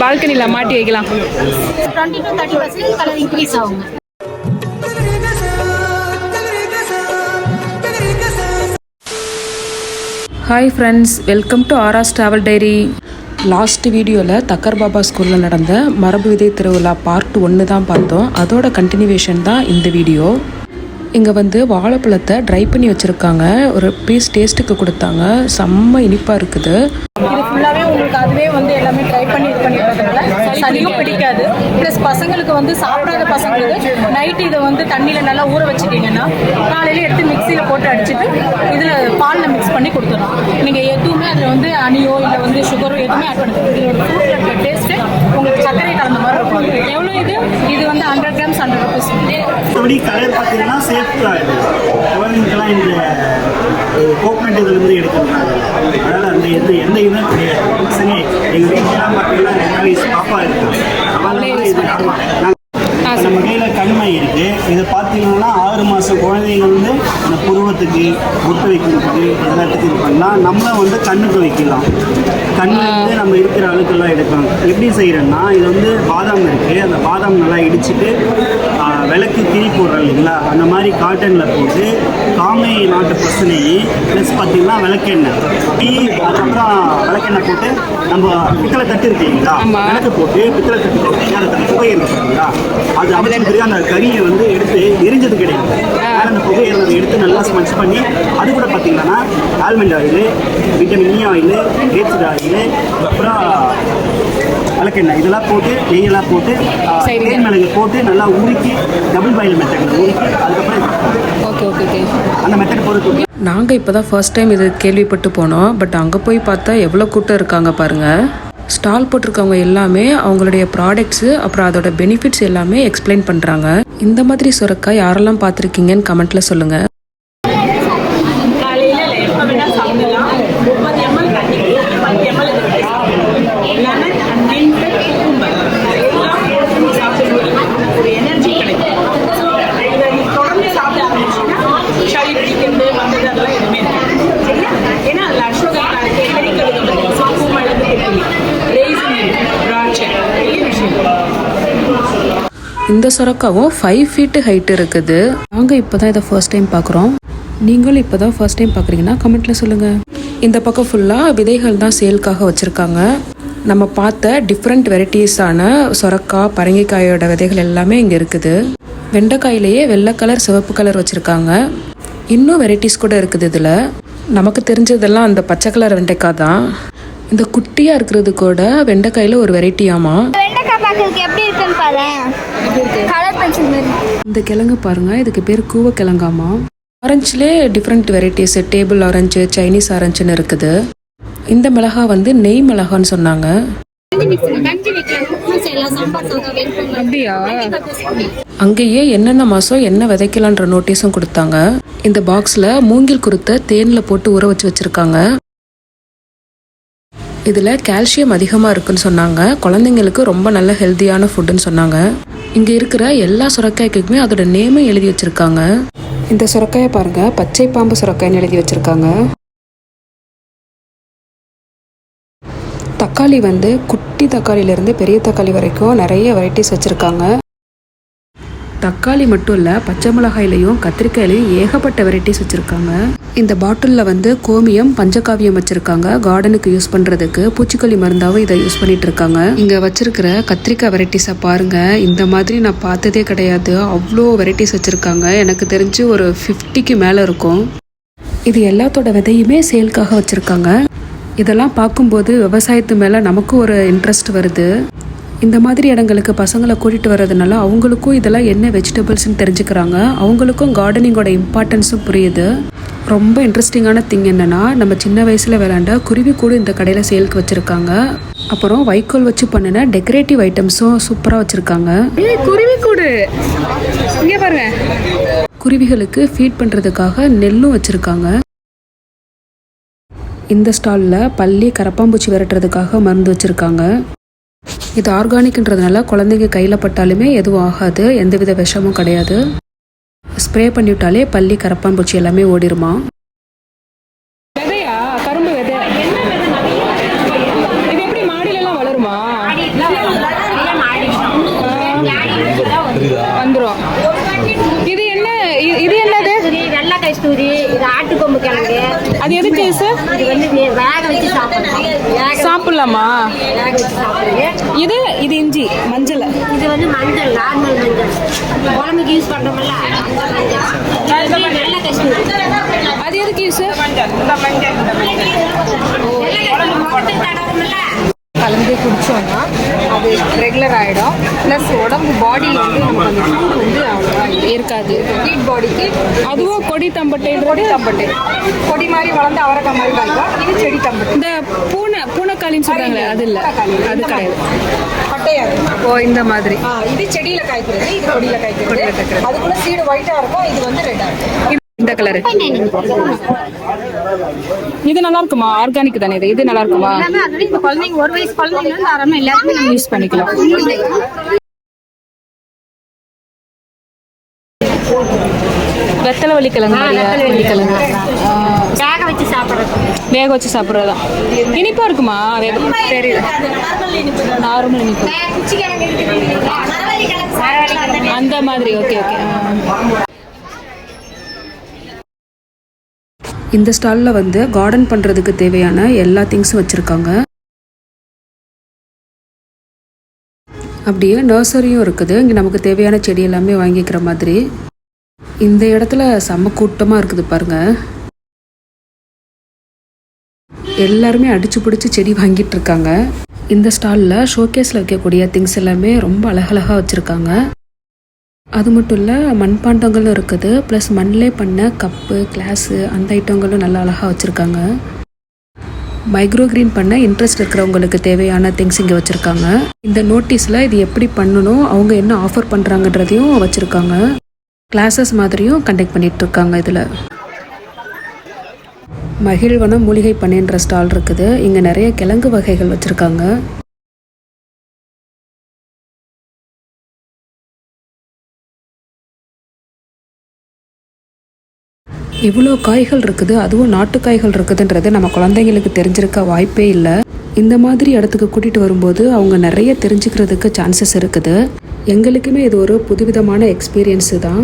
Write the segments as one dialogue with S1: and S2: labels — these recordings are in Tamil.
S1: பால்கனியில் மாட்டி வைக்கலாம்.
S2: 20 to 30% கலர் இன்க்ரீஸ் ஆகும்.
S1: Hi friends, welcome to RR's travel diary. Last வீடியோவில் தக்கர் பாபா ஸ்கூலில் நடந்த மரபு விதை திருவிழா பார்ட் 1 தான் பார்த்தோம். அதோட கண்டினியூவேஷன் தான் இந்த வீடியோ. இங்கே வாழைப்பழத்தை ட்ரை பண்ணி வச்சுருக்காங்க. ஒரு பீஸ் டேஸ்ட்டுக்கு கொடுத்தாங்க. செம்ம இனிப்பாக இருக்குது.
S3: இது ஃபுல்லாகவே உங்களுக்கு அதுவே எல்லாமே ட்ரை பண்ணி இது பண்ணிடுறதுனால சளியும் பிடிக்காது. ப்ளஸ் பசங்களுக்கு சாப்பிடாத பசங்களுக்கு நைட்டு இதை தண்ணியில் நல்லா ஊற வச்சுட்டிங்கன்னா காலையில் எடுத்து மிக்சியில் போட்டு அடிச்சுட்டு இதில் பாலில் மிக்ஸ் பண்ணி கொடுத்துடலாம். நீங்கள் எதுவுமே அதில் அணியோ இல்லை சுகரோ எதுவுமே ஆட் பண்ணுறது. இதோட ஃப்ரூட் இருக்கிற டேஸ்ட்டு உங்களுக்கு சர்க்கரை கலந்த மாதிரி இருக்கும். எவ்வளோ இது 100 grams 100 rupees.
S4: மற்றபடி கலர் பார்த்தீங்கன்னா சேஃப்டாக இருக்குது. குழந்தைங்களுக்கெல்லாம் இந்த கோகனட் இதுலேருந்து எடுக்கிறாங்க. அதனால் அந்த எந்த இதுவும் கிடையாது. சரி, எங்கள் வீட்டிலாம் பார்த்தீங்கன்னா 2 வயசு பாப்பா இருக்குது. நம்ம கையில் கண்மை இருக்குது. இதை பார்த்தீங்கன்னா 6 மாதம் குழந்தைங்க இந்த புருவத்துக்கு முட்டை வைக்கிறதுக்கு எல்லாத்துக்கும் இது பண்ணலாம். நம்மளும் கண்ணுக்கு வைக்கலாம். கண்ணு நம்ம இருக்கிற அழுக்கெல்லாம் எடுக்கலாம். எப்படி செய்கிறேன்னா, இது பாதாம் இருக்குது. அந்த பாதாம் நல்லா இடிச்சிட்டு விளக்கு திரி போடுறோம் இல்லைங்களா, அந்த மாதிரி காட்டனில் போட்டு காமை நாட்டு பசனை ப்ளஸ் பார்த்தீங்கன்னா விளக்கெண்ணெய் அதுக்கப்புறம் விளக்கெண்ணெய் போட்டு நம்ம பித்தளை தட்டு இருக்கு இல்லைங்களா, விளக்கு போட்டு பித்தளை தட்டு போட்டு அந்த புகை இருக்குங்களா, அது அமைச்சு அந்த கறியை எடுத்து எரிஞ்சது கிடையாது. அந்த புகையை எடுத்து நல்லா ஸ்மச் பண்ணி அது கூட பார்த்தீங்கன்னா almond oil, vitamin E oil, rapeseed oil, அப்புறம் விளக்கெண்ணெய் இதெல்லாம் போட்டு நெய்யெல்லாம் போட்டு தேன் மிளகு போட்டு நல்லா உருக்கி டபுள் பாயில் மெத்தடில் உருக்கி அதுக்கப்புறம் அந்த மெத்தட் போட்டு.
S1: நாங்கள் இப்போ தான் ஃபர்ஸ்ட் டைம் இது கேள்விப்பட்டு போனோம். பட் அங்கே போய் பார்த்தா எவ்வளோ கூட்டம் இருக்காங்க பாருங்கள். ஸ்டால் போட்டிருக்கவங்க எல்லாமே அவங்களுடைய ப்ராடக்ட்ஸு அப்புறம் அதோட பெனிஃபிட்ஸ் எல்லாமே எக்ஸ்பிளைன் பண்ணுறாங்க. இந்த மாதிரி சுரக்காய் யாரெல்லாம் பார்த்துருக்கீங்கன்னு கமெண்ட்டில் சொல்லுங்கள். இந்த சுரக்காவும் 5 feet ஹைட் இருக்குது. நாங்கள் இப்போ தான் இதை ஃபர்ஸ்ட் டைம் பார்க்குறோம். நீங்களும் இப்போ தான் ஃபர்ஸ்ட் டைம் பார்க்குறீங்கன்னா கமெண்ட்டில் சொல்லுங்கள். இந்த பக்கம் ஃபுல்லாக விதைகள் தான் சேல்க்காக வச்சுருக்காங்க. நம்ம பார்த்த டிஃப்ரெண்ட் வெரைட்டிஸான சுரக்காய், பரங்கிக்காயோட விதைகள் எல்லாமே இங்கே இருக்குது. வெண்டைக்காயிலேயே வெள்ளை கலர், சிவப்பு கலர் வச்சுருக்காங்க. இன்னும் வெரைட்டிஸ் கூட இருக்குது. இதில் நமக்கு தெரிஞ்சதெல்லாம் அந்த பச்சை கலர் வெண்டைக்காய் தான். இந்த குட்டியாக இருக்கிறது கூட வெண்டைக்காயில் ஒரு வெரைட்டியாமா. இந்த கிழங்கு பாருங்க, இதுக்கு பேர் கூவ கிழங்காமா. ஆரஞ்சுலே different varieties, table orange, Chinese ஆரஞ்சுன்னு இருக்குது. இந்த மிளகா நெய் மிளகான்னு சொன்னாங்க. அப்படியா? அங்கேயே என்னென்ன மாசம் என்ன விதைக்கலான்ற நோட்டீஸும் கொடுத்தாங்க. இந்த பாக்ஸ்ல மூங்கில் குருத்தை தேன்ல போட்டு ஊற வச்சிருக்காங்க. இதில் கால்சியம் அதிகமாக இருக்குன்னு சொன்னாங்க. குழந்தைங்களுக்கு ரொம்ப நல்ல ஹெல்த்தியான ஃபுட்டுன்னு சொன்னாங்க. இங்கே இருக்கிற எல்லா சுரக்காய்க்குமே அதோட நேமை எழுதி வச்சுருக்காங்க. இந்த சுரக்காயை பாருங்கள், பச்சை பாம்பு சுரக்காய்னு எழுதி வச்சுருக்காங்க. தக்காளி குட்டி தக்காளியிலேருந்து பெரிய தக்காளி வரைக்கும் நிறைய வெரைட்டிஸ் வச்சுருக்காங்க. தக்காளி மட்டும் இல்லை, பச்சை மிளகாயிலையும் கத்திரிக்காயிலையும் ஏகப்பட்ட வெரைட்டிஸ் வச்சுருக்காங்க. இந்த பாட்டிலில் கோமியம், பஞ்சகாவியம் வச்சுருக்காங்க. கார்டனுக்கு யூஸ் பண்ணுறதுக்கு பூச்சிக்கொல்லி மருந்தாகவும் இதை யூஸ் பண்ணிட்டு இருக்காங்க. இங்கே வச்சுருக்கிற கத்திரிக்காய் வெரைட்டிஸை பாருங்கள். இந்த மாதிரி நான் பார்த்ததே கிடையாது. அவ்வளோ வெரைட்டிஸ் வச்சுருக்காங்க. எனக்கு தெரிஞ்சு ஒரு 50க்கு மேலே இருக்கும். இது எல்லாத்தோட விதையுமே சேல்க்காக வச்சுருக்காங்க. இதெல்லாம் பார்க்கும்போது விவசாயத்து மேலே நமக்கும் ஒரு இன்ட்ரெஸ்ட் வருது. இந்த மாதிரி இடங்களுக்கு பசங்களை கூட்டிகிட்டு வர்றதுனால அவங்களுக்கும் இதெல்லாம் என்ன வெஜிடபிள்ஸ்ன்னு தெரிஞ்சுக்கிறாங்க. அவங்களுக்கும் கார்டனிங்கோட இம்பார்ட்டன்ஸும் புரியுது. ரொம்ப இன்ட்ரெஸ்டிங்கான திங் என்னென்னா, நம்ம சின்ன வயசில் விளையாண்ட குருவி கூடு இந்த கடையில் சேலுக்கு வச்சுருக்காங்க. அப்புறம் வைக்கோல் வச்சு பண்ணின டெக்கரேட்டிவ் ஐட்டம்ஸும் சூப்பராக வச்சுருக்காங்க. குருவி கூடு இங்கே பாருங்க. குருவிகளுக்கு ஃபீட் பண்ணுறதுக்காக நெல்லும் வச்சுருக்காங்க. இந்த ஸ்டாலில் பல்லி, கரப்பாம்பூச்சி விரட்டுறதுக்காக மருந்து வச்சுருக்காங்க. இது ஆர்கானிக்ன்றதுனால குழந்தைங்க கையில் பட்டாலுமே எதுவும் ஆகாது. எந்தவித விஷமும் கிடையாது. ஸ்ப்ரே பண்ணிவிட்டாலே பல்லி, கரப்பான்பூச்சி எல்லாமே ஓடிருமா. கரும்பு விதை இது எப்படி மாடியிலலாம் வளருமா? வந்துடும். இது என்ன, இது என்னது?
S2: வெள்ளை கஸ்தூரி, இது ஆட்டுக்கொம்பு கிழங்கு.
S1: அது எதுக்கு சார்?
S2: இது வந்து வேக வச்சு சாப்பிடலாம்.
S1: சாப்பிடலாமா?
S2: வேக வச்சு சாப்பிடுறது.
S1: இது இது இஞ்சி மஞ்சள்.
S2: இது வந்து மஞ்சள், நார்மல் மஞ்சள், குழம்புக்கு யூஸ் பண்றோம்ல அந்த மஞ்சள். வெள்ளை கஸ்தூரி.
S1: அது எதுக்கு யூஸ்?
S3: கலந்து குடித்தோம்னா அது ரெகுலர் ஆகிடும். ப்ளஸ் உடம்பு பாடியில் வந்து நமக்கு அந்த சூடு வந்து அவ்வளோவா
S1: இருக்காது.
S3: ஹீட் பாடிக்கு.
S1: அதுவும் கொடி தம்பட்டை.
S3: கொடி தம்பட்டை கொடி மாதிரி வளர்ந்து அவரைக்காய் மாதிரி காய்க்கும். இது செடி தம்பட்டை.
S1: இந்த பூனைக்காளின்னு சொல்றாங்களே அது இல்லை, அது கிடையாது.
S3: பட்டையாது.
S1: ஓ, இந்த மாதிரி.
S3: இது செடியில் காய்க்கிறது, இது கொடியில் காய்க்கிறது. அதுக்குள்ள சீடு ஒயிட்டாக இருக்கும், இது வந்து ரெட்டாக இருக்கும்.
S1: இந்த கலரு இது நல்லா இருக்குமா? ஆர்கானிக் தானே இது? இது நல்லா இருக்குமா?
S2: இந்த குழந்தைங்க 1 வயசு குழந்தைங்க வந்து ஆரம்பம் எல்லாருமே நம்ம
S1: யூஸ் பண்ணிக்கலாம். வெத்தலை வள்ளிக்கிழங்கு. வள்ளிக்கிழங்கு
S2: வேக வச்சு சாப்பிட்றது.
S1: வேக வச்சு சாப்பிட்றதுதான். இனிப்பா இருக்குமா? தெரியல. நார்மல் இனிப்பு அந்த மாதிரி. Okay okay. இந்த ஸ்டாலில் வந்து கார்டன் பண்ணுறதுக்கு தேவையான எல்லா திங்ஸும் வச்சுருக்காங்க. அப்படியே நர்சரியும் இருக்குது. இங்கே நமக்கு தேவையான செடி எல்லாமே வாங்கிக்கிற மாதிரி. இந்த இடத்துல செம்ம கூட்டமாக இருக்குது பாருங்கள். எல்லாருமே அடிச்சு பிடிச்சி செடி வாங்கிட்டு இருக்காங்க. இந்த ஸ்டாலில் ஷோகேஸில் வைக்கக்கூடிய திங்ஸ் எல்லாமே ரொம்ப அழகழகாக வச்சுருக்காங்க. அது மட்டும் இல்லை, மண்பாண்டங்களும் இருக்குது. ப்ளஸ் மண்ணிலே பண்ண கப்பு, கிளாஸு, அந்த ஐட்டங்களும் நல்லா அழகாக வச்சுருக்காங்க. மைக்ரோ கிரீன் பண்ண இன்ட்ரெஸ்ட் இருக்கிறவங்களுக்கு தேவையான திங்ஸ் இங்கே வச்சுருக்காங்க. இந்த நோட்டீஸில் இது எப்படி பண்ணணும், அவங்க என்ன ஆஃபர் பண்ணுறாங்கன்றதையும் வச்சுருக்காங்க. கிளாஸஸ் மாதிரியும் கண்டக்ட் பண்ணிகிட்டு இருக்காங்க. இதில் மகிழ்வனம் மூலிகை பண்ணைன்ற ஸ்டால் இருக்குது. இங்கே நிறைய கிழங்கு வகைகள் வச்சுருக்காங்க. இவ்வளோ காய்கள் இருக்குது, அதுவும் நாட்டு காய்கள் இருக்குதுன்றது நம்ம குழந்தைங்களுக்கு தெரிஞ்சிருக்க வாய்ப்பே இல்லை. இந்த மாதிரி இடத்துக்கு கூட்டிகிட்டு வரும்போது அவங்க நிறைய தெரிஞ்சுக்கிறதுக்கு சான்சஸ் இருக்குது. எங்களுக்குமே இது ஒரு புதுவிதமான எக்ஸ்பீரியன்ஸு தான்.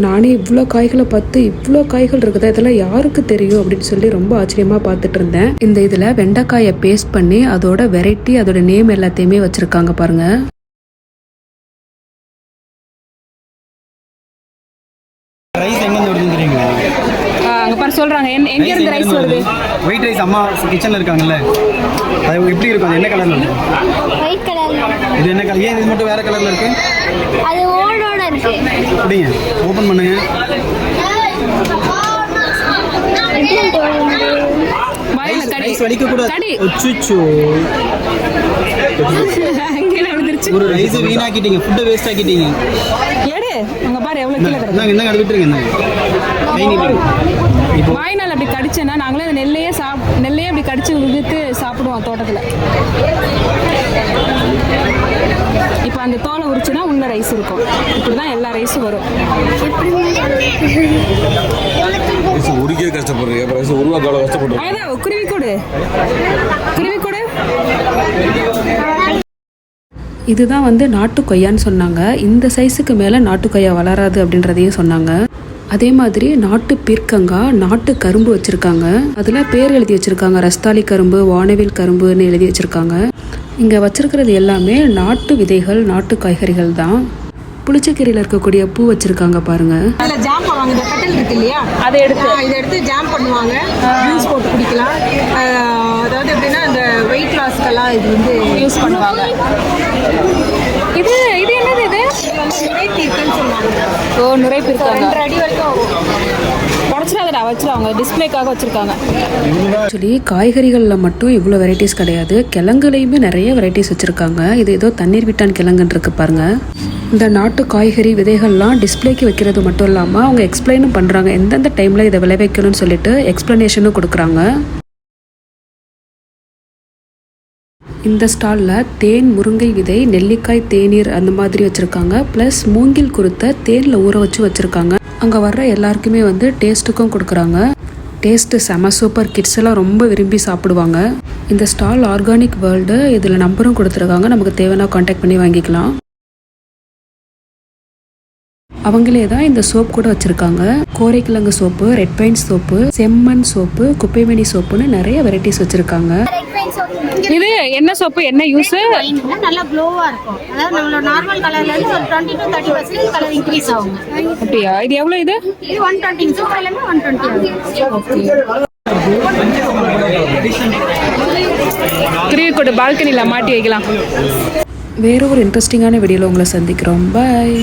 S1: நானே இவ்வளோ காய்களை பார்த்து இவ்வளோ காய்கள் இருக்குதா, இதெல்லாம் யாருக்கு தெரியும் அப்படின்னு சொல்லி ரொம்ப ஆச்சரியமாக பார்த்துட்டு இருந்தேன். இந்த இதில் வெண்டைக்காயை பேஸ்ட் பண்ணி அதோட வெரைட்டி, அதோட நேம் எல்லாத்தையுமே வச்சுருக்காங்க பாருங்கள். அங்கே பாரு சொல்கிறாங்க எங்கேருந்து ரைஸ் வருது.
S5: ஒயிட் ரைஸ் அம்மா கிச்சனில் இருக்காங்கல்ல, அது எப்படி இருக்கும்? அது என்ன கலரில் இருக்கும்?
S2: ஒயிட் கலர்ல.
S5: இது என்ன கலர்? ஏன் இது மட்டும் வேறு கலரில் இருக்கு?
S2: அது ஓடோட இருக்கு.
S5: அப்படிங்க, ஓப்பன் பண்ணுங்க. ஒரு ரைஸ் வீணாக்கிட்டீங்க, ஃபுட்டை வேஸ்ட் ஆக்கிட்டீங்க.
S1: அங்கே பாரு எவ்வளோ கீழே கிடக்கு.
S5: என்ன விட்டுருங்க.
S1: இப்போ வாய்நாள் அப்படி கடிச்சேன்னா நாங்களே அந்த நெல்லையே அப்படி கடிச்சு உதுத்து சாப்பிடுவோம் தோட்டத்தில். இப்போ அந்த தோலை உரிச்சுன்னா உள்ள ரைஸ் இருக்கும். இப்படி தான் எல்லா ரைஸும் வரும்.
S6: உரிக்க கஷ்டப்படுறீங்க, உருவாக்கால கஷ்டப்படுறோம்.
S1: அதான் குருவிக்கூடு. இதுதான் வந்து நாட்டு கொய்யான்னு சொன்னாங்க. இந்த சைஸுக்கு மேலே நாட்டு கொய்யா வளராது அப்படின்றதையும் சொன்னாங்க. அதே மாதிரி நாட்டு பீர்க்கங்காய், நாட்டு கரும்பு வச்சுருக்காங்க. அதில் பேர் எழுதி வச்சுருக்காங்க. ரஸ்தாளி கரும்பு, வானவில் கரும்புன்னு எழுதி வச்சுருக்காங்க. இங்கே வச்சுருக்கிறது எல்லாமே நாட்டு விதைகள், நாட்டு காய்கறிகள் தான். புளிச்சக்கீரையில் இருக்கக்கூடிய பூ வச்சுருக்காங்க பாருங்கள்.
S3: அதில் ஜாம் பண்ணுவாங்க. இந்த கட்டல் இருக்கு இல்லையா,
S1: அதை
S3: எடுத்து ஜாம் பண்ணுவாங்க. ஜூஸ் போட்டு குடிக்கலாம். அதாவது எப்படின்னா இந்த வெயிட் லாஸ்க்கெல்லாம் இது வந்து
S1: யூஸ் பண்ணுவாங்க. இது என்னது? இது
S3: நுரைப்பீர்க்கன்னு சொல்லுவாங்க.
S1: ஓ, நுரைப்பீர்க்காங்க.
S3: 2 அடி வரைக்கும்
S1: உடச்சிடாதடா, வச்சுருவாங்க. டிஸ்பிளேக்காக வச்சுருக்காங்க. ஆக்சுவலி காய்கறிகளில் மட்டும் இவ்வளோ வெரைட்டிஸ் கிடையாது, கிழங்குலையுமே நிறைய வெரைட்டிஸ் வச்சுருக்காங்க. இது ஏதோ தண்ணீர் விட்டான் கிழங்குன்னு இருக்கு பாருங்க. இந்த நாட்டு காய்கறி விதைகள்லாம் டிஸ்பிளேக்கு வைக்கிறது மட்டும் இல்லாமல் அவங்க எக்ஸ்பிளைனும் பண்ணுறாங்க. எந்தெந்த டைமில் இதை விளைவிக்கணும்னு சொல்லிட்டு எக்ஸ்ப்ளனேஷனும் கொடுக்குறாங்க. இந்த ஸ்டாலில் தேன், முருங்கை விதை, நெல்லிக்காய் தேநீர் அந்த மாதிரி வச்சுருக்காங்க. ப்ளஸ் மூங்கில் குருத்தை தேனில் ஊற வச்சுருக்காங்க. அங்கே வர்ற எல்லாருக்குமே வந்து டேஸ்ட்டுக்கும் கொடுக்குறாங்க. டேஸ்ட்டு செம சூப்பர். கிட்ஸ் எல்லாம் ரொம்ப விரும்பி சாப்பிடுவாங்க. இந்த ஸ்டால் ஆர்கானிக் வேர்ல்டு. இதில் நம்பரும் கொடுத்துருக்காங்க, நமக்கு தேவைன்னா காண்டாக்ட் பண்ணி வாங்கிக்கலாம். அவங்களே தான் இந்த சோப் கூட வச்சுருக்காங்க. கோரைக்கிழங்கு சோப்பு, ரெட் பைன் சோப்பு, செம்மண் சோப்பு, குப்பைமேனி சோப்புன்னு நிறைய வெரைட்டிஸ் வச்சுருக்காங்க. இது என்ன சோப்பு, என்ன யூஸ்?
S2: நல்லா க்ளோவா இருக்கும். அதாவது நம்மளோட நார்மல் கலர்ல இருந்து ஒரு 20 to 30% கலர் இன்க்ரீஸ் ஆகும்.
S1: அப்படியா? இது எவ்வளோ? இது
S2: 120 சூப்பர்ல இருந்து 120.
S1: கிரீக்கோட பால்கனியில் மாட்டி வைக்கலாம். வேற ஒரு இன்ட்ரெஸ்டிங்கான வீடியோவில் உங்களை சந்திக்கிறோம். பாய்.